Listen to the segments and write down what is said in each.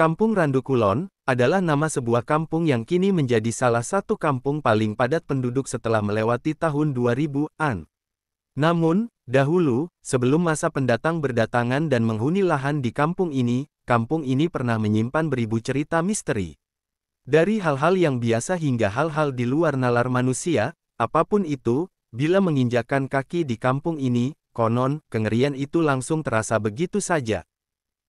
Kampung Randu Kulon adalah nama sebuah kampung yang kini menjadi salah satu kampung paling padat penduduk setelah melewati tahun 2000-an. Namun, dahulu, sebelum masa pendatang berdatangan dan menghuni lahan di kampung ini pernah menyimpan beribu cerita misteri. Dari hal-hal yang biasa hingga hal-hal di luar nalar manusia, apapun itu, bila menginjakkan kaki di kampung ini, konon, kengerian itu langsung terasa begitu saja.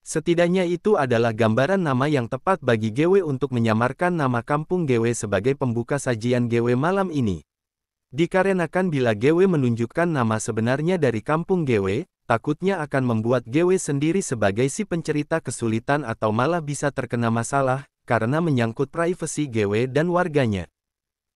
Setidaknya itu adalah gambaran nama yang tepat bagi GW untuk menyamarkan nama kampung GW sebagai pembuka sajian GW malam ini. Dikarenakan bila GW menunjukkan nama sebenarnya dari kampung GW, takutnya akan membuat GW sendiri sebagai si pencerita kesulitan atau malah bisa terkena masalah, karena menyangkut privasi GW dan warganya.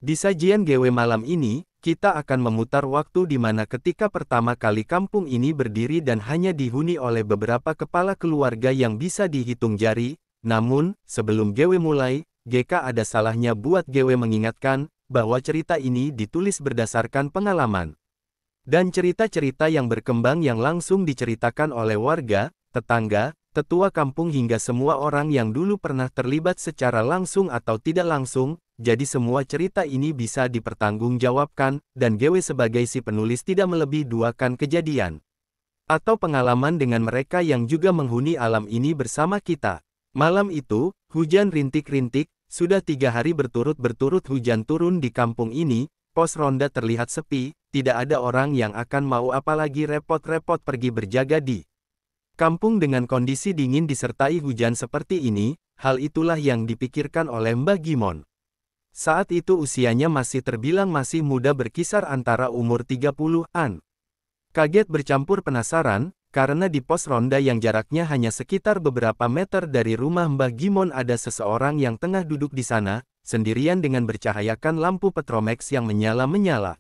Di sajian GW malam ini, kita akan memutar waktu di mana ketika pertama kali kampung ini berdiri dan hanya dihuni oleh beberapa kepala keluarga yang bisa dihitung jari. Namun, sebelum GW mulai, GK ada salahnya buat GW mengingatkan, bahwa cerita ini ditulis berdasarkan pengalaman. Dan cerita-cerita yang berkembang yang langsung diceritakan oleh warga, tetangga, tetua kampung hingga semua orang yang dulu pernah terlibat secara langsung atau tidak langsung. Jadi semua cerita ini bisa dipertanggungjawabkan, dan GW sebagai si penulis tidak melebih duakan kejadian atau pengalaman dengan mereka yang juga menghuni alam ini bersama kita. Malam itu, hujan rintik-rintik, sudah 3 hari berturut-berturut hujan turun di kampung ini, pos ronda terlihat sepi, tidak ada orang yang akan mau apalagi repot-repot pergi berjaga di kampung dengan kondisi dingin disertai hujan seperti ini. Hal itulah yang dipikirkan oleh Mbah Gimon. Saat itu usianya masih terbilang masih muda berkisar antara umur 30-an. Kaget bercampur penasaran, karena di pos ronda yang jaraknya hanya sekitar beberapa meter dari rumah Mbah Gimon ada seseorang yang tengah duduk di sana, sendirian dengan bercahayakan lampu petromax yang menyala-menyala.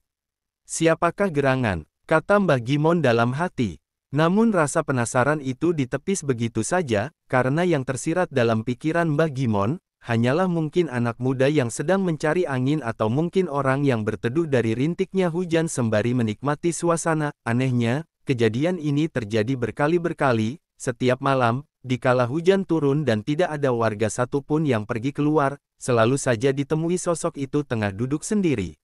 Siapakah gerangan? Kata Mbah Gimon dalam hati. Namun rasa penasaran itu ditepis begitu saja, karena yang tersirat dalam pikiran Mbah Gimon, hanyalah mungkin anak muda yang sedang mencari angin atau mungkin orang yang berteduh dari rintiknya hujan sembari menikmati suasana. Anehnya, kejadian ini terjadi berkali-berkali, setiap malam, dikala hujan turun dan tidak ada warga satupun yang pergi keluar, selalu saja ditemui sosok itu tengah duduk sendiri.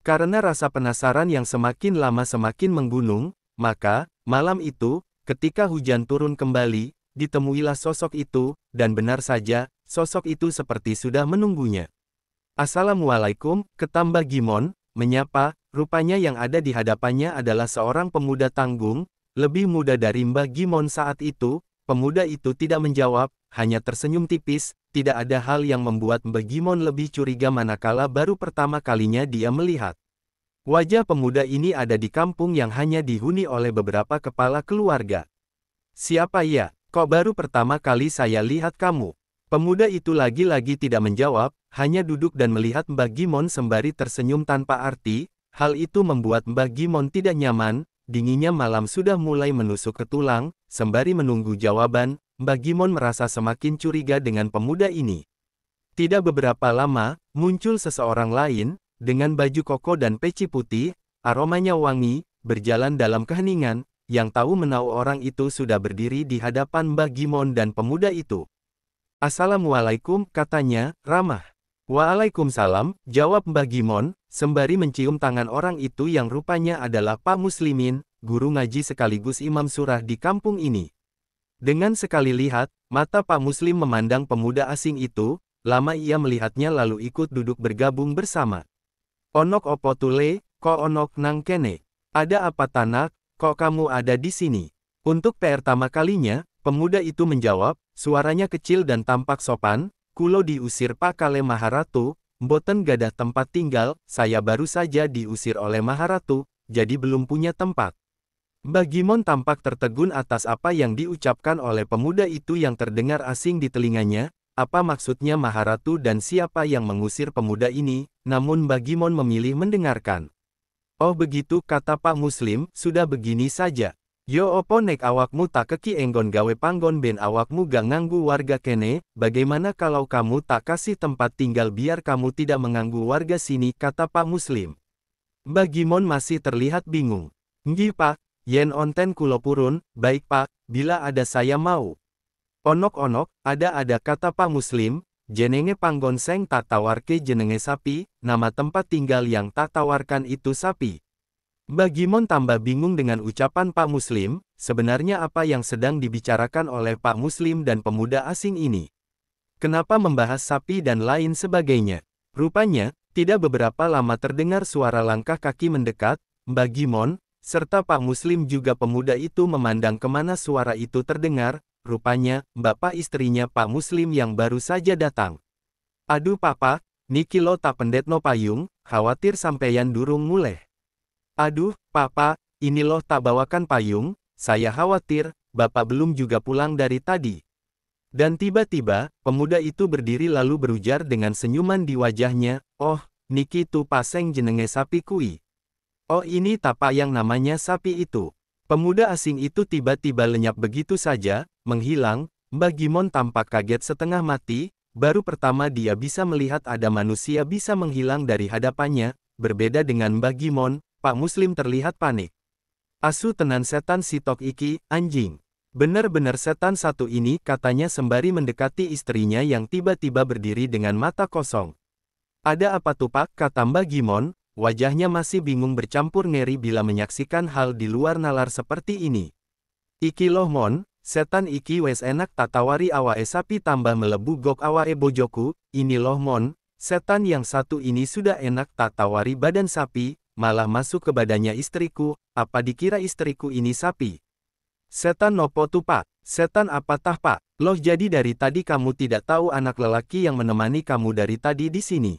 Karena rasa penasaran yang semakin lama semakin menggunung, maka, malam itu, ketika hujan turun kembali, ditemuilah sosok itu, dan benar saja, sosok itu seperti sudah menunggunya. Assalamualaikum, kata Mbah Gimon, menyapa. Rupanya yang ada di hadapannya adalah seorang pemuda tanggung, lebih muda dari Mbah Gimon saat itu. Pemuda itu tidak menjawab, hanya tersenyum tipis. Tidak ada hal yang membuat Mbah Gimon lebih curiga manakala baru pertama kalinya dia melihat wajah pemuda ini ada di kampung yang hanya dihuni oleh beberapa kepala keluarga. Siapa ya? Kok baru pertama kali saya lihat kamu? Pemuda itu lagi-lagi tidak menjawab, hanya duduk dan melihat Mbah Gimon sembari tersenyum tanpa arti. Hal itu membuat Mbah Gimon tidak nyaman, dinginnya malam sudah mulai menusuk ke tulang. Sembari menunggu jawaban, Mbah Gimon merasa semakin curiga dengan pemuda ini. Tidak beberapa lama, muncul seseorang lain, dengan baju koko dan peci putih, aromanya wangi, berjalan dalam keheningan. Yang tahu menahu orang itu sudah berdiri di hadapan Mbah Gimon dan pemuda itu. Assalamualaikum, katanya, ramah. Waalaikumsalam, jawab Mbah Gimon, sembari mencium tangan orang itu yang rupanya adalah Pak Muslimin, guru ngaji sekaligus imam surah di kampung ini. Dengan sekali lihat, mata Pak Muslim memandang pemuda asing itu, lama ia melihatnya lalu ikut duduk bergabung bersama. Onok opo tule, kok onok nang kene? Ada apa tanak? Kok kamu ada di sini? Untuk pertama kalinya, pemuda itu menjawab, suaranya kecil dan tampak sopan, kulo diusir Pak Kale Maharatu, mboten gadah tempat tinggal, saya baru saja diusir oleh Maharatu, jadi belum punya tempat. Mbah Gimon tampak tertegun atas apa yang diucapkan oleh pemuda itu yang terdengar asing di telinganya. Apa maksudnya Maharatu dan siapa yang mengusir pemuda ini? Namun Mbah Gimon memilih mendengarkan. Oh begitu, kata Pak Muslim, sudah begini saja. Yo opo nek awakmu tak keki enggon gawe panggon ben awakmu gak nganggu warga kene, bagaimana kalau kamu tak kasih tempat tinggal biar kamu tidak mengganggu warga sini, kata Pak Muslim. Mbah Gimon masih terlihat bingung. Nggih Pak, yen onten kulo purun, baik Pak, bila ada saya mau. Onok-onok, ada kata Pak Muslim, jenenge panggonseng tak tawarke jenenge sapi, nama tempat tinggal yang tak tawarkan itu sapi. Bagimon tambah bingung dengan ucapan Pak Muslim, sebenarnya apa yang sedang dibicarakan oleh Pak Muslim dan pemuda asing ini. Kenapa membahas sapi dan lain sebagainya? Rupanya, tidak beberapa lama terdengar suara langkah kaki mendekat, Bagimon, serta Pak Muslim juga pemuda itu memandang kemana suara itu terdengar. Rupanya, bapak istrinya Pak Muslim yang baru saja datang. Aduh papa, niki lo tak pendetno payung, khawatir sampeyan durung muleh. Aduh, papa, ini lo tak bawakan payung, saya khawatir, bapak belum juga pulang dari tadi. Dan tiba-tiba, pemuda itu berdiri lalu berujar dengan senyuman di wajahnya, oh, niki tu paseng jenenge sapi kui. Oh ini tapa yang namanya sapi itu. Pemuda asing itu tiba-tiba lenyap begitu saja, menghilang. Bagimon tampak kaget setengah mati, baru pertama dia bisa melihat ada manusia bisa menghilang dari hadapannya. Berbeda dengan Bagimon, Pak Muslim terlihat panik. Asu tenan setan si tok iki, anjing. Benar-benar setan satu ini, katanya sembari mendekati istrinya yang tiba-tiba berdiri dengan mata kosong. Ada apa tuh Pak, kata Bagimon. Wajahnya masih bingung bercampur ngeri bila menyaksikan hal di luar nalar seperti ini. Iki loh mon, setan iki wes enak tatawari awae sapi tambah melebu gok awae bojoku, ini loh mon, setan yang satu ini sudah enak tatawari badan sapi, malah masuk ke badannya istriku, apa dikira istriku ini sapi? Setan nopo tuh Pak, setan apa tah Pak, loh jadi dari tadi kamu tidak tahu anak lelaki yang menemani kamu dari tadi di sini?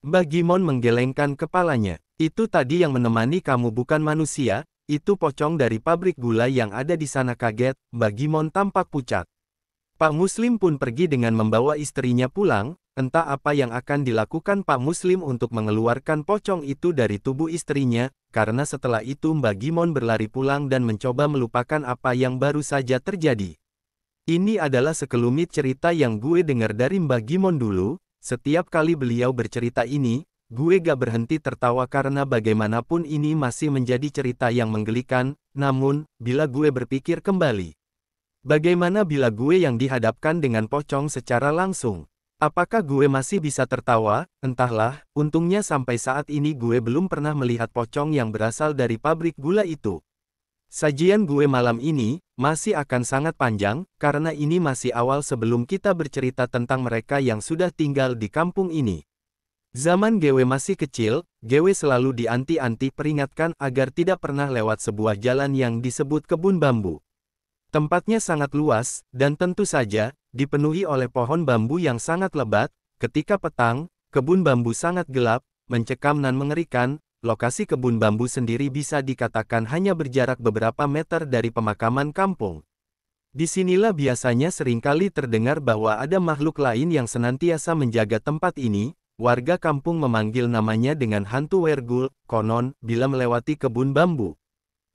Bagimon menggelengkan kepalanya. Itu tadi yang menemani kamu bukan manusia, itu pocong dari pabrik gula yang ada di sana kaget, Bagimon tampak pucat. Pak Muslim pun pergi dengan membawa istrinya pulang, entah apa yang akan dilakukan Pak Muslim untuk mengeluarkan pocong itu dari tubuh istrinya, karena setelah itu Bagimon berlari pulang dan mencoba melupakan apa yang baru saja terjadi. Ini adalah sekelumit cerita yang gue dengar dari Bagimon dulu. Setiap kali beliau bercerita ini, gue gak berhenti tertawa karena bagaimanapun ini masih menjadi cerita yang menggelikan, namun, bila gue berpikir kembali. Bagaimana bila gue yang dihadapkan dengan pocong secara langsung? Apakah gue masih bisa tertawa? Entahlah, untungnya sampai saat ini gue belum pernah melihat pocong yang berasal dari pabrik gula itu. Sajian gue malam ini masih akan sangat panjang, karena ini masih awal sebelum kita bercerita tentang mereka yang sudah tinggal di kampung ini. Zaman gue masih kecil, gue selalu dianti-anti peringatkan agar tidak pernah lewat sebuah jalan yang disebut kebun bambu. Tempatnya sangat luas, dan tentu saja, dipenuhi oleh pohon bambu yang sangat lebat. Ketika petang, kebun bambu sangat gelap, mencekam dan mengerikan. Lokasi kebun bambu sendiri bisa dikatakan hanya berjarak beberapa meter dari pemakaman kampung. Disinilah biasanya seringkali terdengar bahwa ada makhluk lain yang senantiasa menjaga tempat ini. Warga kampung memanggil namanya dengan hantu wergul, konon, bila melewati kebun bambu.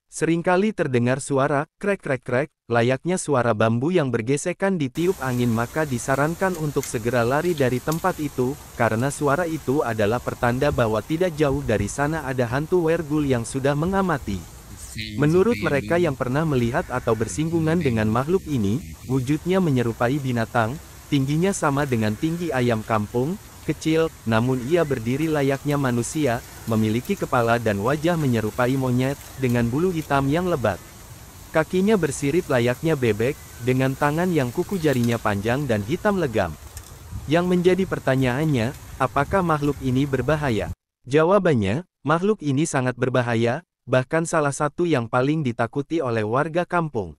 Seringkali terdengar suara, krek-krek-krek, layaknya suara bambu yang bergesekan ditiup angin, maka disarankan untuk segera lari dari tempat itu, karena suara itu adalah pertanda bahwa tidak jauh dari sana ada hantu wergul yang sudah mengamati. Menurut mereka yang pernah melihat atau bersinggungan dengan makhluk ini, wujudnya menyerupai binatang, tingginya sama dengan tinggi ayam kampung, kecil, namun ia berdiri layaknya manusia, memiliki kepala dan wajah menyerupai monyet, dengan bulu hitam yang lebat. Kakinya bersirip layaknya bebek, dengan tangan yang kuku jarinya panjang dan hitam legam. Yang menjadi pertanyaannya, apakah makhluk ini berbahaya? Jawabannya, makhluk ini sangat berbahaya, bahkan salah satu yang paling ditakuti oleh warga kampung.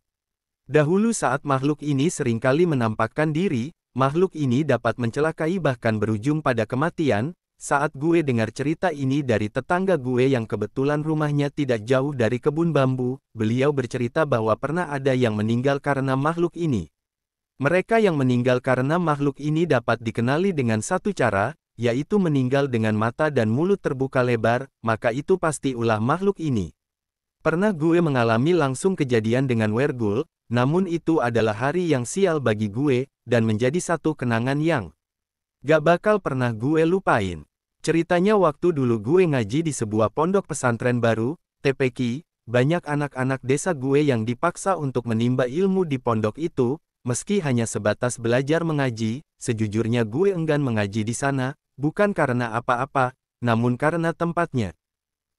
Dahulu saat makhluk ini seringkali menampakkan diri, makhluk ini dapat mencelakai bahkan berujung pada kematian. Saat gue dengar cerita ini dari tetangga gue yang kebetulan rumahnya tidak jauh dari kebun bambu, beliau bercerita bahwa pernah ada yang meninggal karena makhluk ini. Mereka yang meninggal karena makhluk ini dapat dikenali dengan satu cara, yaitu meninggal dengan mata dan mulut terbuka lebar, maka itu pasti ulah makhluk ini. Pernah gue mengalami langsung kejadian dengan wergul, namun itu adalah hari yang sial bagi gue, dan menjadi satu kenangan yang gak bakal pernah gue lupain. Ceritanya waktu dulu gue ngaji di sebuah pondok pesantren baru, TPQ, banyak anak-anak desa gue yang dipaksa untuk menimba ilmu di pondok itu, meski hanya sebatas belajar mengaji, sejujurnya gue enggan mengaji di sana, bukan karena apa-apa, namun karena tempatnya.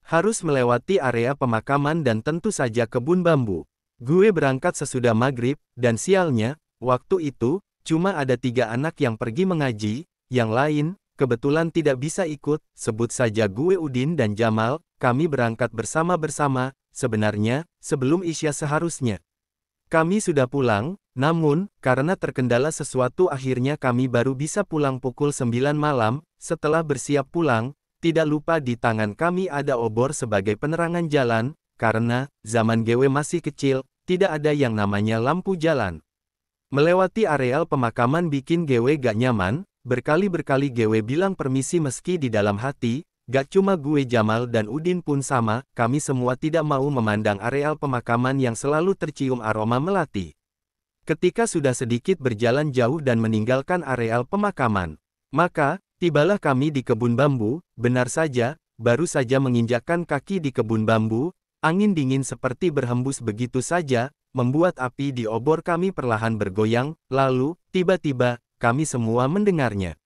Harus melewati area pemakaman dan tentu saja kebun bambu. Gue berangkat sesudah maghrib, dan sialnya, waktu itu, cuma ada 3 anak yang pergi mengaji, yang lain, kebetulan tidak bisa ikut, sebut saja gue Udin dan Jamal, kami berangkat bersama-bersama, sebenarnya, sebelum Isya seharusnya. Kami sudah pulang, namun, karena terkendala sesuatu akhirnya kami baru bisa pulang pukul 9 malam, setelah bersiap pulang, tidak lupa di tangan kami ada obor sebagai penerangan jalan, karena, zaman GW masih kecil, tidak ada yang namanya lampu jalan. Melewati areal pemakaman bikin GW gak nyaman, berkali-berkali GW bilang permisi meski di dalam hati, gak cuma gue Jamal dan Udin pun sama, kami semua tidak mau memandang areal pemakaman yang selalu tercium aroma melati. Ketika sudah sedikit berjalan jauh dan meninggalkan areal pemakaman, maka, tibalah kami di kebun bambu, benar saja, baru saja menginjakkan kaki di kebun bambu, angin dingin seperti berhembus begitu saja, membuat api di obor kami perlahan bergoyang, lalu, tiba-tiba, kami semua mendengarnya.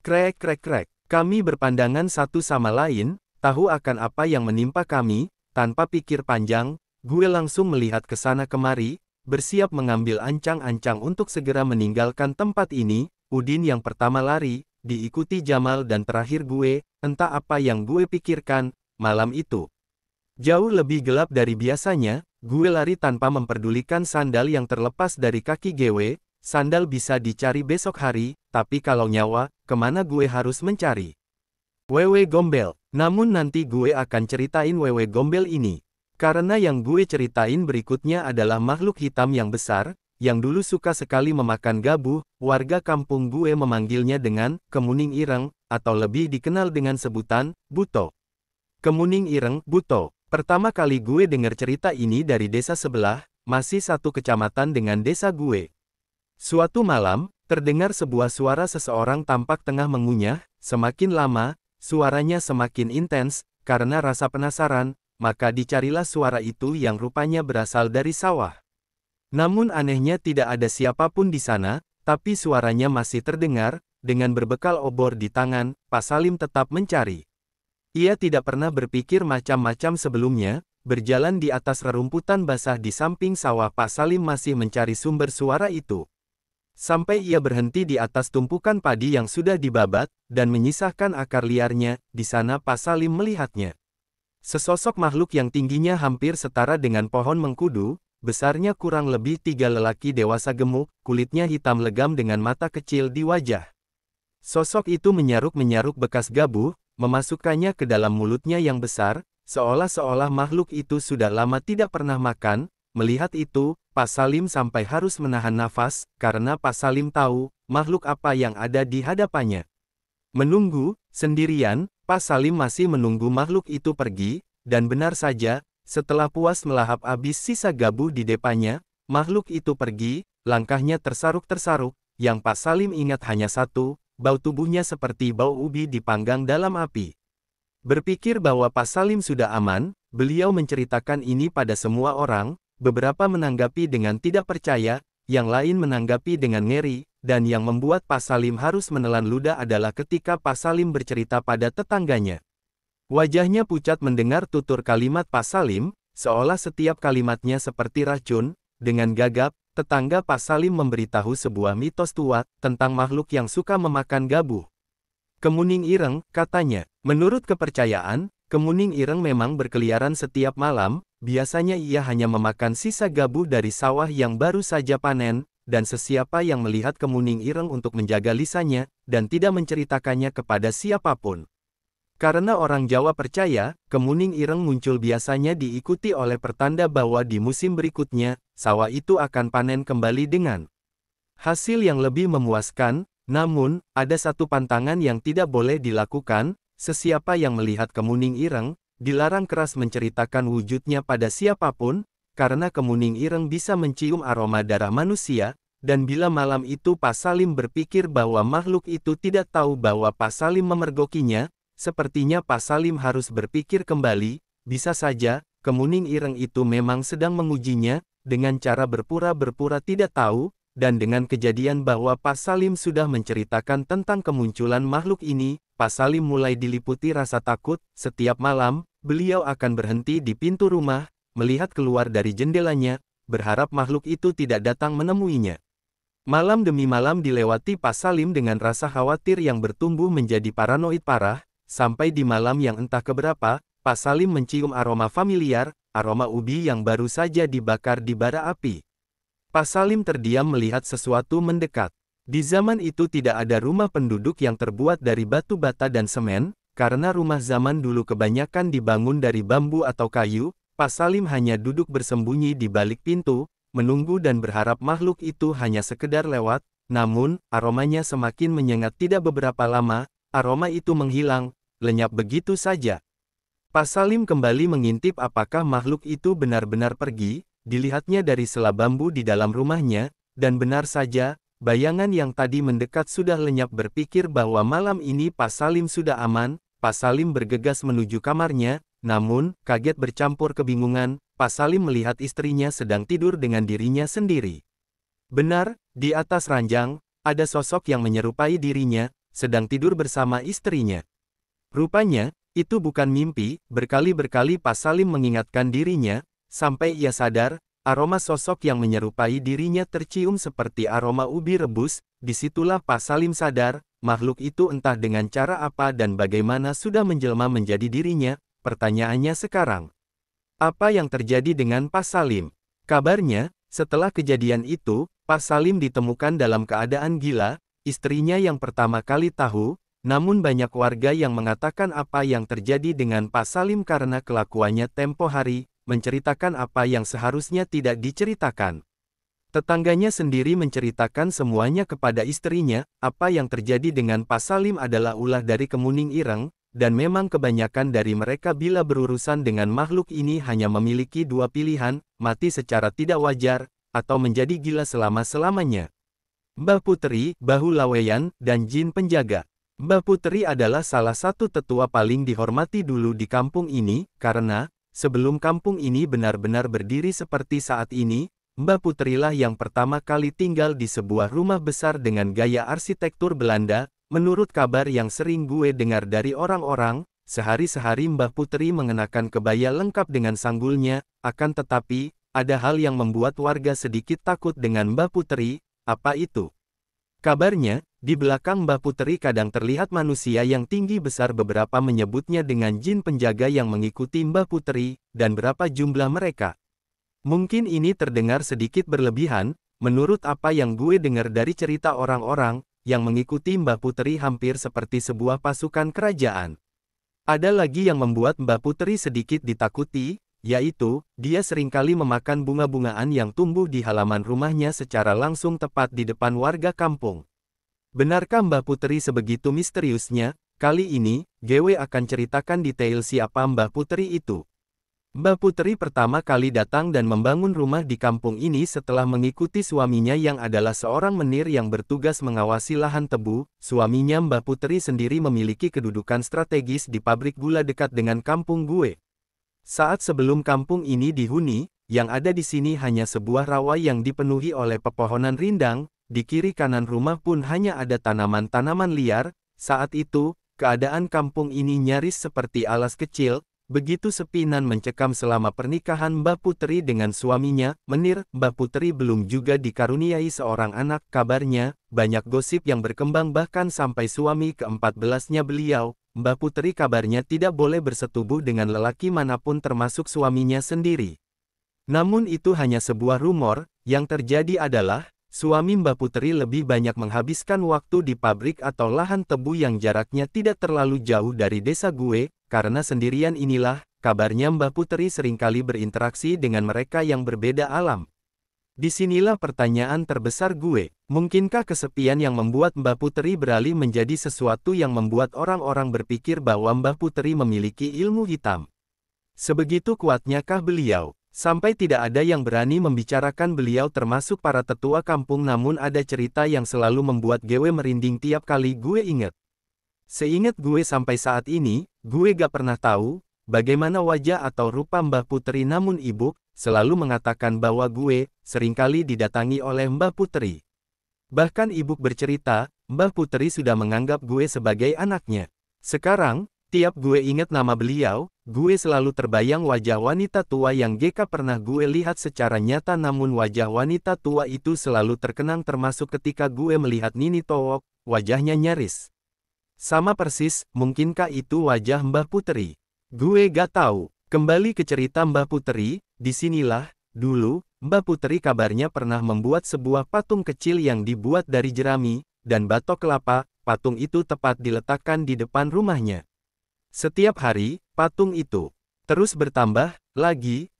Krek krek krek, kami berpandangan satu sama lain, tahu akan apa yang menimpa kami, tanpa pikir panjang, gue langsung melihat ke sana kemari, bersiap mengambil ancang-ancang untuk segera meninggalkan tempat ini, Udin yang pertama lari, diikuti Jamal dan terakhir gue, entah apa yang gue pikirkan, malam itu. Jauh lebih gelap dari biasanya, gue lari tanpa memperdulikan sandal yang terlepas dari kaki GW, sandal bisa dicari besok hari, tapi kalau nyawa, kemana gue harus mencari? Wewe Gombel, namun nanti gue akan ceritain Wewe Gombel ini. Karena yang gue ceritain berikutnya adalah makhluk hitam yang besar, yang dulu suka sekali memakan gabuh, warga kampung gue memanggilnya dengan kemuning ireng, atau lebih dikenal dengan sebutan, Buto. Kemuning ireng, Buto. Pertama kali gue dengar cerita ini dari desa sebelah, masih satu kecamatan dengan desa gue. Suatu malam, terdengar sebuah suara seseorang tampak tengah mengunyah, semakin lama, suaranya semakin intens, karena rasa penasaran, maka dicarilah suara itu yang rupanya berasal dari sawah. Namun anehnya tidak ada siapapun di sana, tapi suaranya masih terdengar, dengan berbekal obor di tangan, Pak Salim tetap mencari. Ia tidak pernah berpikir macam-macam sebelumnya, berjalan di atas rerumputan basah di samping sawah Pak Salim masih mencari sumber suara itu. Sampai ia berhenti di atas tumpukan padi yang sudah dibabat, dan menyisahkan akar liarnya, di sana Pak Salim melihatnya. Sesosok makhluk yang tingginya hampir setara dengan pohon mengkudu, besarnya kurang lebih 3 lelaki dewasa gemuk, kulitnya hitam legam dengan mata kecil di wajah. Sosok itu menyaruk-menyaruk bekas gabuh, memasukkannya ke dalam mulutnya yang besar, seolah-olah makhluk itu sudah lama tidak pernah makan. Melihat itu, Pak Salim sampai harus menahan nafas, karena Pak Salim tahu, makhluk apa yang ada di hadapannya. Menunggu, sendirian, Pak Salim masih menunggu makhluk itu pergi, dan benar saja, setelah puas melahap habis sisa gabuh di depannya, makhluk itu pergi, langkahnya tersaruk-tersaruk, yang Pak Salim ingat hanya satu, bau tubuhnya seperti bau ubi dipanggang dalam api. Berpikir bahwa Pak Salim sudah aman, beliau menceritakan ini pada semua orang, beberapa menanggapi dengan tidak percaya, yang lain menanggapi dengan ngeri, dan yang membuat Pak Salim harus menelan ludah adalah ketika Pak Salim bercerita pada tetangganya. Wajahnya pucat mendengar tutur kalimat Pak Salim, seolah setiap kalimatnya seperti racun, dengan gagap, tetangga Pak Salim memberitahu sebuah mitos tua, tentang makhluk yang suka memakan gabuh. Kemuning ireng, katanya. Menurut kepercayaan, kemuning ireng memang berkeliaran setiap malam, biasanya ia hanya memakan sisa gabuh dari sawah yang baru saja panen, dan sesiapa yang melihat kemuning ireng untuk menjaga lisannya, dan tidak menceritakannya kepada siapapun. Karena orang Jawa percaya, kemuning ireng muncul biasanya diikuti oleh pertanda bahwa di musim berikutnya, sawah itu akan panen kembali dengan hasil yang lebih memuaskan. Namun, ada satu pantangan yang tidak boleh dilakukan, sesiapa yang melihat kemuning ireng, dilarang keras menceritakan wujudnya pada siapapun, karena kemuning ireng bisa mencium aroma darah manusia, dan bila malam itu Pak Salim berpikir bahwa makhluk itu tidak tahu bahwa Pak Salim memergokinya, sepertinya Pak Salim harus berpikir kembali, bisa saja, kemuning ireng itu memang sedang mengujinya, dengan cara berpura-pura tidak tahu, dan dengan kejadian bahwa Pak Salim sudah menceritakan tentang kemunculan makhluk ini, Pak Salim mulai diliputi rasa takut. Setiap malam, beliau akan berhenti di pintu rumah, melihat keluar dari jendelanya, berharap makhluk itu tidak datang menemuinya. Malam demi malam dilewati Pak Salim dengan rasa khawatir yang bertumbuh menjadi paranoid parah, sampai di malam yang entah keberapa, Pak Salim mencium aroma familiar, aroma ubi yang baru saja dibakar di bara api. Pak Salim terdiam melihat sesuatu mendekat. Di zaman itu tidak ada rumah penduduk yang terbuat dari batu bata dan semen, karena rumah zaman dulu kebanyakan dibangun dari bambu atau kayu. Pak Salim hanya duduk bersembunyi di balik pintu, menunggu dan berharap makhluk itu hanya sekedar lewat. Namun, aromanya semakin menyengat. Tidak beberapa lama, aroma itu menghilang, lenyap begitu saja. Pak Salim kembali mengintip apakah makhluk itu benar-benar pergi. Dilihatnya dari sela bambu di dalam rumahnya, dan benar saja, bayangan yang tadi mendekat sudah lenyap. Berpikir bahwa malam ini Pak Salim sudah aman, Pak Salim bergegas menuju kamarnya, namun, kaget bercampur kebingungan, Pak Salim melihat istrinya sedang tidur dengan dirinya sendiri. Benar, di atas ranjang, ada sosok yang menyerupai dirinya, sedang tidur bersama istrinya. Rupanya, itu bukan mimpi. Berkali-berkali Pak Salim mengingatkan dirinya, sampai ia sadar, aroma sosok yang menyerupai dirinya tercium seperti aroma ubi rebus. Disitulah Pak Salim sadar, makhluk itu entah dengan cara apa dan bagaimana sudah menjelma menjadi dirinya. Pertanyaannya sekarang, apa yang terjadi dengan Pak Salim? Kabarnya, setelah kejadian itu, Pak Salim ditemukan dalam keadaan gila. Istrinya yang pertama kali tahu, namun banyak warga yang mengatakan apa yang terjadi dengan Pak Salim karena kelakuannya tempo hari, menceritakan apa yang seharusnya tidak diceritakan. Tetangganya sendiri menceritakan semuanya kepada istrinya. Apa yang terjadi dengan Pak Salim adalah ulah dari kemuning ireng, dan memang kebanyakan dari mereka bila berurusan dengan makhluk ini hanya memiliki dua pilihan, mati secara tidak wajar, atau menjadi gila selama-selamanya. Mbah Putri, Bahu Laweyan, dan Jin Penjaga. Mbah Putri adalah salah satu tetua paling dihormati dulu di kampung ini, karena sebelum kampung ini benar-benar berdiri seperti saat ini, Mbah Putrilah yang pertama kali tinggal di sebuah rumah besar dengan gaya arsitektur Belanda. Menurut kabar yang sering gue dengar dari orang-orang, sehari-hari Mbah Putri mengenakan kebaya lengkap dengan sanggulnya. Akan tetapi, ada hal yang membuat warga sedikit takut dengan Mbah Putri. Apa itu? Kabarnya, di belakang Mbah Putri kadang terlihat manusia yang tinggi besar. Beberapa menyebutnya dengan jin penjaga yang mengikuti Mbah Putri, dan berapa jumlah mereka. Mungkin ini terdengar sedikit berlebihan, menurut apa yang gue dengar dari cerita orang-orang, yang mengikuti Mbah Putri hampir seperti sebuah pasukan kerajaan. Ada lagi yang membuat Mbah Putri sedikit ditakuti, yaitu, dia seringkali memakan bunga-bungaan yang tumbuh di halaman rumahnya secara langsung tepat di depan warga kampung. Benarkah Mbah Putri sebegitu misteriusnya? Kali ini, gue akan ceritakan detail siapa Mbah Putri itu. Mbah Putri pertama kali datang dan membangun rumah di kampung ini setelah mengikuti suaminya yang adalah seorang menir yang bertugas mengawasi lahan tebu. Suaminya Mbah Putri sendiri memiliki kedudukan strategis di pabrik gula dekat dengan kampung gue. Saat sebelum kampung ini dihuni, yang ada di sini hanya sebuah rawa yang dipenuhi oleh pepohonan rindang. Di kiri kanan rumah pun hanya ada tanaman-tanaman liar. Saat itu, keadaan kampung ini nyaris seperti alas kecil. Begitu sepi nan mencekam selama pernikahan Mbah Putri dengan suaminya, Menir. Mbah Putri belum juga dikaruniai seorang anak. Kabarnya, banyak gosip yang berkembang bahkan sampai suami ke-14-nya beliau, Mbah Putri kabarnya tidak boleh bersetubuh dengan lelaki manapun termasuk suaminya sendiri. Namun itu hanya sebuah rumor. Yang terjadi adalah, suami Mbah Putri lebih banyak menghabiskan waktu di pabrik atau lahan tebu yang jaraknya tidak terlalu jauh dari desa gue. Karena sendirian inilah, kabarnya Mbah Putri seringkali berinteraksi dengan mereka yang berbeda alam. Disinilah pertanyaan terbesar gue, mungkinkah kesepian yang membuat Mbah Putri beralih menjadi sesuatu yang membuat orang-orang berpikir bahwa Mbah Putri memiliki ilmu hitam? Sebegitu kuatnyakah beliau, sampai tidak ada yang berani membicarakan beliau termasuk para tetua kampung? Namun ada cerita yang selalu membuat gue merinding tiap kali gue ingat. Seingat gue sampai saat ini, gue gak pernah tahu bagaimana wajah atau rupa Mbah Putri, namun ibu selalu mengatakan bahwa gue seringkali didatangi oleh Mbah Putri. Bahkan ibu bercerita, Mbah Puteri sudah menganggap gue sebagai anaknya. Sekarang, tiap gue ingat nama beliau, gue selalu terbayang wajah wanita tua yang Geka pernah gue lihat secara nyata, namun wajah wanita tua itu selalu terkenang termasuk ketika gue melihat Nini Towok, wajahnya nyaris sama persis. Mungkinkah itu wajah Mbah Puteri? Gue gak tahu. Kembali ke cerita Mbah Puteri, disinilah, dulu, Mbah Puteri kabarnya pernah membuat sebuah patung kecil yang dibuat dari jerami dan batok kelapa. Patung itu tepat diletakkan di depan rumahnya. Setiap hari, patung itu terus bertambah, lagi,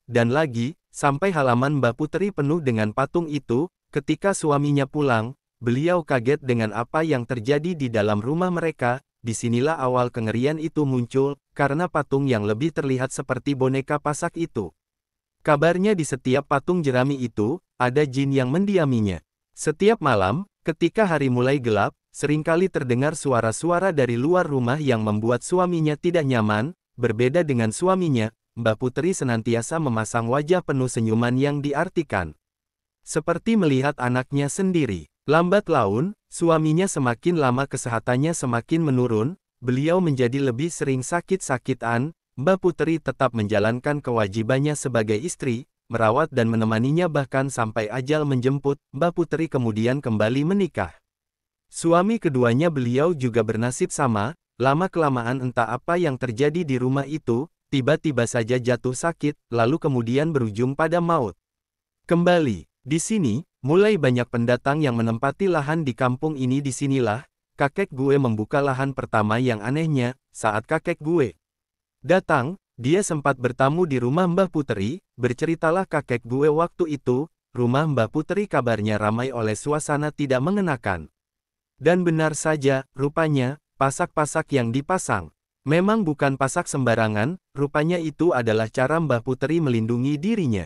dan lagi, sampai halaman Mbah Puteri penuh dengan patung itu. Ketika suaminya pulang, beliau kaget dengan apa yang terjadi di dalam rumah mereka. Disinilah awal kengerian itu muncul, karena patung yang lebih terlihat seperti boneka pasak itu. Kabarnya di setiap patung jerami itu, ada jin yang mendiaminya. Setiap malam, ketika hari mulai gelap, seringkali terdengar suara-suara dari luar rumah yang membuat suaminya tidak nyaman. Berbeda dengan suaminya, Mbah Puteri senantiasa memasang wajah penuh senyuman yang diartikan. Seperti melihat anaknya sendiri. Lambat laun, suaminya semakin lama kesehatannya semakin menurun, beliau menjadi lebih sering sakit-sakitan. Mbah Puteri tetap menjalankan kewajibannya sebagai istri, merawat dan menemaninya bahkan sampai ajal menjemput. Mbah Puteri kemudian kembali menikah. Suami keduanya beliau juga bernasib sama, lama-kelamaan entah apa yang terjadi di rumah itu, tiba-tiba saja jatuh sakit, lalu kemudian berujung pada maut. Kembali, di sini, mulai banyak pendatang yang menempati lahan di kampung ini. Disinilah, kakek gue membuka lahan pertama. Yang anehnya, saat kakek gue datang, dia sempat bertamu di rumah Mbah Puteri. Berceritalah kakek gue waktu itu, rumah Mbah Puteri kabarnya ramai oleh suasana tidak mengenakan. Dan benar saja, rupanya, pasak-pasak yang dipasang memang bukan pasak sembarangan, rupanya itu adalah cara Mbah Puteri melindungi dirinya.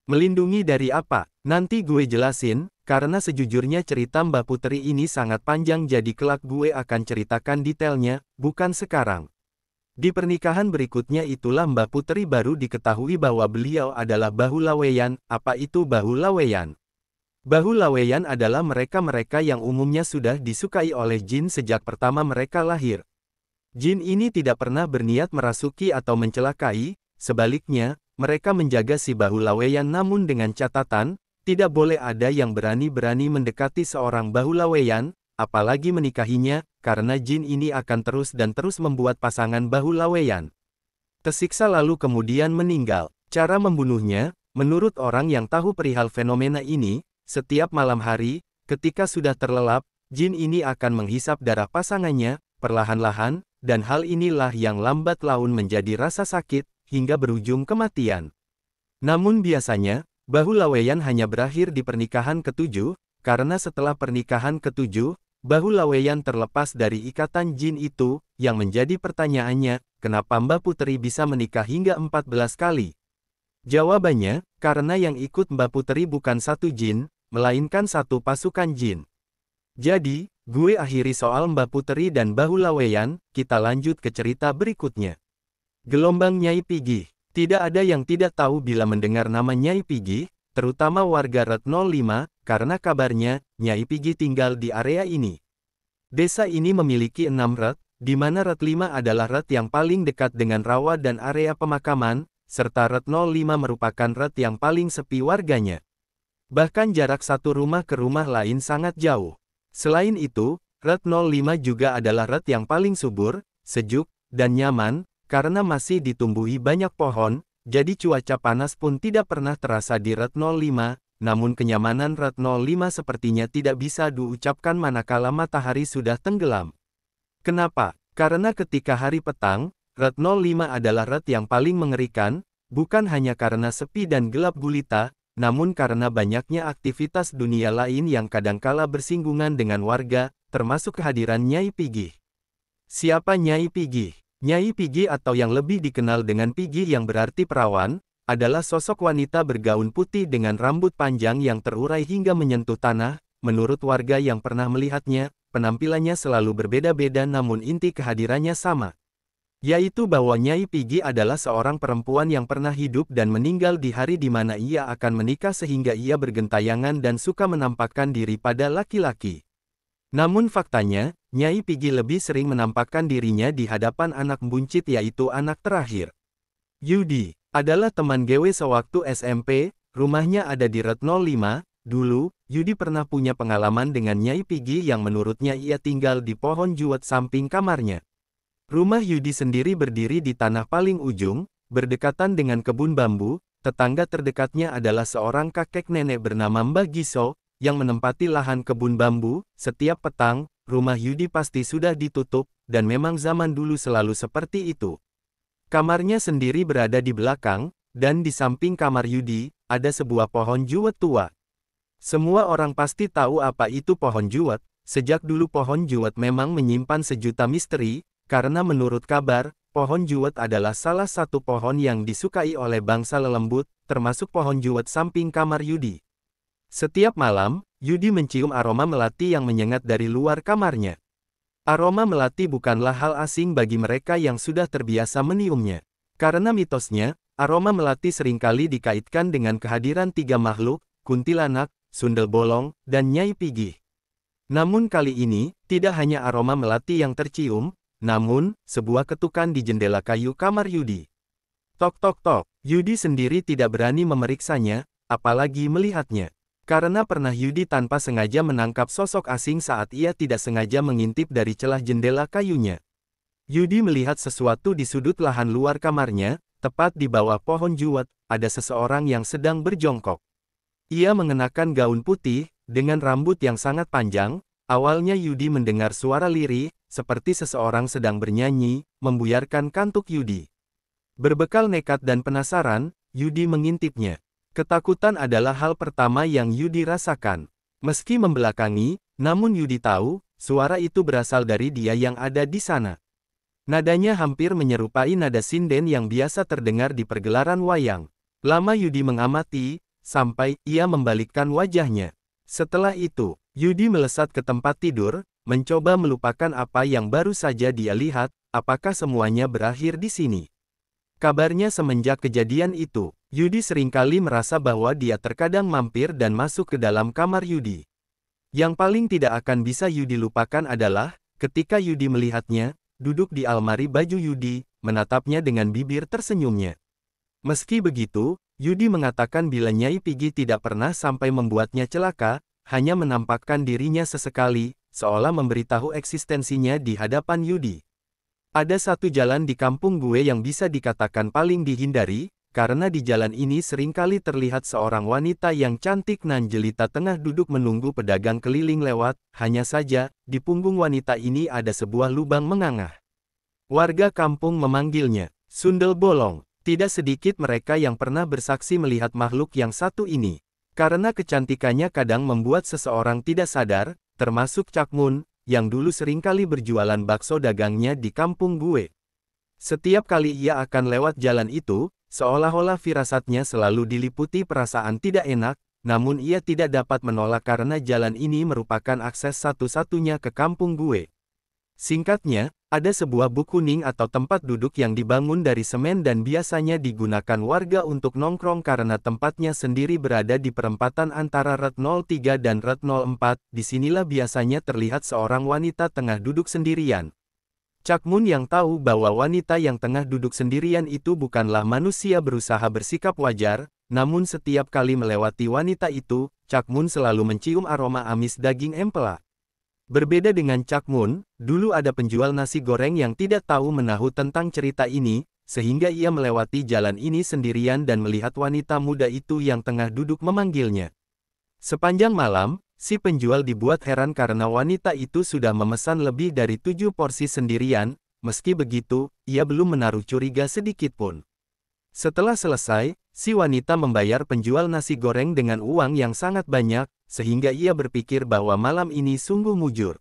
Melindungi dari apa? Nanti gue jelasin, karena sejujurnya cerita Mbah Puteri ini sangat panjang, jadi kelak gue akan ceritakan detailnya, bukan sekarang. Di pernikahan berikutnya itulah Mbah Puteri baru diketahui bahwa beliau adalah Bahulaweyan. Apa itu Bahulaweyan? Bahulaweyan adalah mereka-mereka yang umumnya sudah disukai oleh jin sejak pertama mereka lahir. Jin ini tidak pernah berniat merasuki atau mencelakai, sebaliknya, mereka menjaga si Bahulaweyan, namun dengan catatan, tidak boleh ada yang berani-berani mendekati seorang Bahulaweyan, apalagi menikahinya, karena jin ini akan terus dan terus membuat pasangan Bahulaweyan tersiksa lalu kemudian meninggal. Cara membunuhnya, menurut orang yang tahu perihal fenomena ini, setiap malam hari, ketika sudah terlelap, jin ini akan menghisap darah pasangannya, perlahan-lahan, dan hal inilah yang lambat laun menjadi rasa sakit, hingga berujung kematian. Namun biasanya, Bahulaweyan hanya berakhir di pernikahan ketujuh, karena setelah pernikahan ketujuh, Bahulaweyan terlepas dari ikatan jin itu. Yang menjadi pertanyaannya, kenapa Mbah Puteri bisa menikah hingga 14 kali? Jawabannya, karena yang ikut Mbah Puteri bukan satu jin, melainkan satu pasukan jin. Jadi, gue akhiri soal Mbah Puteri dan Bahulaweyan, kita lanjut ke cerita berikutnya. Gelombang Nyai Pigih. Tidak ada yang tidak tahu bila mendengar nama Nyai Pigih, terutama warga Ret 05, karena kabarnya, Nyai Pigih tinggal di area ini. Desa ini memiliki 6 ret, di mana Ret 5 adalah ret yang paling dekat dengan rawa dan area pemakaman, serta Ret 05 merupakan ret yang paling sepi warganya. Bahkan jarak satu rumah ke rumah lain sangat jauh. Selain itu, Ret 05 juga adalah ret yang paling subur, sejuk, dan nyaman, karena masih ditumbuhi banyak pohon, jadi cuaca panas pun tidak pernah terasa di Ret 05, namun kenyamanan Ret 05 sepertinya tidak bisa diucapkan manakala matahari sudah tenggelam. Kenapa? Karena ketika hari petang, Ret 05 adalah ret yang paling mengerikan, bukan hanya karena sepi dan gelap gulita, namun karena banyaknya aktivitas dunia lain yang kadangkala bersinggungan dengan warga, termasuk kehadiran Nyai Pigih. Siapa Nyai Pigih? Nyai Pigih atau yang lebih dikenal dengan Pigih yang berarti perawan, adalah sosok wanita bergaun putih dengan rambut panjang yang terurai hingga menyentuh tanah. Menurut warga yang pernah melihatnya, penampilannya selalu berbeda-beda namun inti kehadirannya sama. Yaitu bahwa Nyai Pigi adalah seorang perempuan yang pernah hidup dan meninggal di hari di mana ia akan menikah sehingga ia bergentayangan dan suka menampakkan diri pada laki-laki. Namun faktanya, Nyai Pigi lebih sering menampakkan dirinya di hadapan anak buncit yaitu anak terakhir. Yudi adalah teman Gewe sewaktu SMP, rumahnya ada di Red 05. Dulu, Yudi pernah punya pengalaman dengan Nyai Pigi yang menurutnya ia tinggal di pohon juwet samping kamarnya. Rumah Yudi sendiri berdiri di tanah paling ujung, berdekatan dengan kebun bambu. Tetangga terdekatnya adalah seorang kakek nenek bernama Mbah Giso, yang menempati lahan kebun bambu. Setiap petang, rumah Yudi pasti sudah ditutup, dan memang zaman dulu selalu seperti itu. Kamarnya sendiri berada di belakang, dan di samping kamar Yudi, ada sebuah pohon juwet tua. Semua orang pasti tahu apa itu pohon juwet. Sejak dulu pohon juwet memang menyimpan sejuta misteri, karena menurut kabar, pohon juwet adalah salah satu pohon yang disukai oleh bangsa lelembut, termasuk pohon juwet samping kamar Yudi. Setiap malam, Yudi mencium aroma melati yang menyengat dari luar kamarnya. Aroma melati bukanlah hal asing bagi mereka yang sudah terbiasa meniumnya. Karena mitosnya, aroma melati seringkali dikaitkan dengan kehadiran tiga makhluk, kuntilanak, sundel bolong, dan Nyai Pigi. Namun kali ini, tidak hanya aroma melati yang tercium, namun, sebuah ketukan di jendela kayu kamar Yudi. Tok tok tok, Yudi sendiri tidak berani memeriksanya, apalagi melihatnya. Karena pernah Yudi tanpa sengaja menangkap sosok asing saat ia tidak sengaja mengintip dari celah jendela kayunya. Yudi melihat sesuatu di sudut lahan luar kamarnya, tepat di bawah pohon juwet, ada seseorang yang sedang berjongkok. Ia mengenakan gaun putih, dengan rambut yang sangat panjang. Awalnya Yudi mendengar suara lirih, seperti seseorang sedang bernyanyi, membuyarkan kantuk Yudi. Berbekal nekat dan penasaran, Yudi mengintipnya. Ketakutan adalah hal pertama yang Yudi rasakan. Meski membelakangi, namun Yudi tahu, suara itu berasal dari dia yang ada di sana. Nadanya hampir menyerupai nada sinden yang biasa terdengar di pergelaran wayang. Lama Yudi mengamati, sampai ia membalikkan wajahnya. Setelah itu, Yudi melesat ke tempat tidur, mencoba melupakan apa yang baru saja dia lihat. Apakah semuanya berakhir di sini? Kabarnya semenjak kejadian itu, Yudi seringkali merasa bahwa dia terkadang mampir dan masuk ke dalam kamar Yudi. Yang paling tidak akan bisa Yudi lupakan adalah, ketika Yudi melihatnya, duduk di almari baju Yudi, menatapnya dengan bibir tersenyumnya. Meski begitu, Yudi mengatakan bila Nyai Pigi tidak pernah sampai membuatnya celaka, hanya menampakkan dirinya sesekali, seolah memberitahu eksistensinya di hadapan Yudi. Ada satu jalan di kampung gue yang bisa dikatakan paling dihindari, karena di jalan ini seringkali terlihat seorang wanita yang cantik nan jelita tengah duduk menunggu pedagang keliling lewat. Hanya saja, di punggung wanita ini ada sebuah lubang mengangah. Warga kampung memanggilnya sundel bolong. Tidak sedikit mereka yang pernah bersaksi melihat makhluk yang satu ini. Karena kecantikannya kadang membuat seseorang tidak sadar, termasuk Cak Mun, yang dulu seringkali berjualan bakso dagangnya di kampung gue. Setiap kali ia akan lewat jalan itu, seolah-olah firasatnya selalu diliputi perasaan tidak enak, namun ia tidak dapat menolak karena jalan ini merupakan akses satu-satunya ke kampung gue. Singkatnya, ada sebuah buk kuning atau tempat duduk yang dibangun dari semen dan biasanya digunakan warga untuk nongkrong karena tempatnya sendiri berada di perempatan antara Red 03 dan Red 04. Disinilah biasanya terlihat seorang wanita tengah duduk sendirian. Cak Mun yang tahu bahwa wanita yang tengah duduk sendirian itu bukanlah manusia berusaha bersikap wajar, namun setiap kali melewati wanita itu, Cak Mun selalu mencium aroma amis daging empela. Berbeda dengan Cak Mun, dulu ada penjual nasi goreng yang tidak tahu menahu tentang cerita ini, sehingga ia melewati jalan ini sendirian dan melihat wanita muda itu yang tengah duduk memanggilnya. Sepanjang malam, si penjual dibuat heran karena wanita itu sudah memesan lebih dari 7 porsi sendirian. Meski begitu, ia belum menaruh curiga sedikitpun. Setelah selesai, si wanita membayar penjual nasi goreng dengan uang yang sangat banyak, sehingga ia berpikir bahwa malam ini sungguh mujur.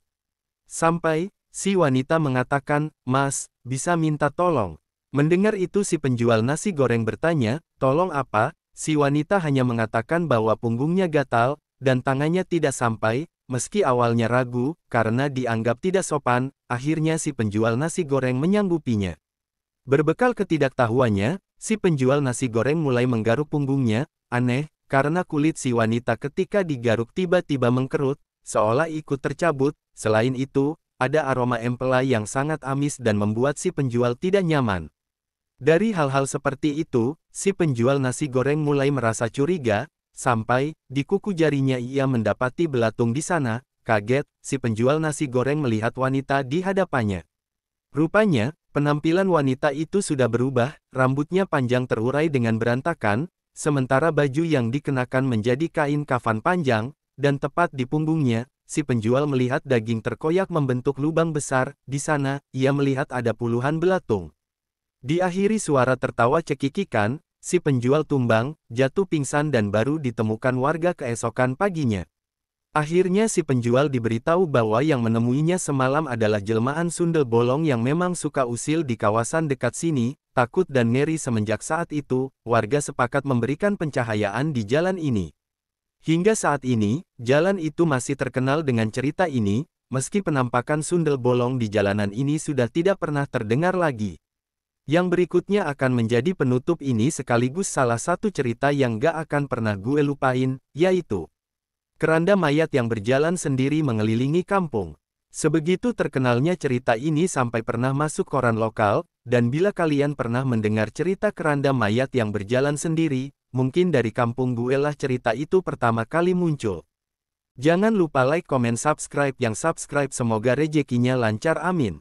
Sampai, si wanita mengatakan, "Mas, bisa minta tolong?" Mendengar itu si penjual nasi goreng bertanya, "Tolong apa?" Si wanita hanya mengatakan bahwa punggungnya gatal, dan tangannya tidak sampai. Meski awalnya ragu, karena dianggap tidak sopan, akhirnya si penjual nasi goreng menyanggupinya. Berbekal ketidaktahuannya, si penjual nasi goreng mulai menggaruk punggungnya. Aneh, karena kulit si wanita ketika digaruk tiba-tiba mengkerut, seolah ikut tercabut. Selain itu, ada aroma empelai yang sangat amis dan membuat si penjual tidak nyaman. Dari hal-hal seperti itu, si penjual nasi goreng mulai merasa curiga, sampai, di kuku jarinya ia mendapati belatung di sana. Kaget, si penjual nasi goreng melihat wanita di hadapannya. Rupanya, penampilan wanita itu sudah berubah, rambutnya panjang terurai dengan berantakan, sementara baju yang dikenakan menjadi kain kafan panjang, dan tepat di punggungnya, si penjual melihat daging terkoyak membentuk lubang besar. Di sana, ia melihat ada puluhan belatung. Diakhiri suara tertawa cekikikan, si penjual tumbang, jatuh pingsan dan baru ditemukan warga keesokan paginya. Akhirnya si penjual diberitahu bahwa yang menemuinya semalam adalah jelmaan sundel bolong yang memang suka usil di kawasan dekat sini. Takut dan ngeri semenjak saat itu, warga sepakat memberikan pencahayaan di jalan ini. Hingga saat ini, jalan itu masih terkenal dengan cerita ini, meski penampakan sundel bolong di jalanan ini sudah tidak pernah terdengar lagi. Yang berikutnya akan menjadi penutup ini sekaligus salah satu cerita yang gak akan pernah gue lupain, yaitu keranda mayat yang berjalan sendiri mengelilingi kampung. Sebegitu terkenalnya cerita ini sampai pernah masuk koran lokal, dan bila kalian pernah mendengar cerita keranda mayat yang berjalan sendiri, mungkin dari kampung gue lah cerita itu pertama kali muncul. Jangan lupa like, komen, subscribe. Yang subscribe semoga rezekinya lancar, amin.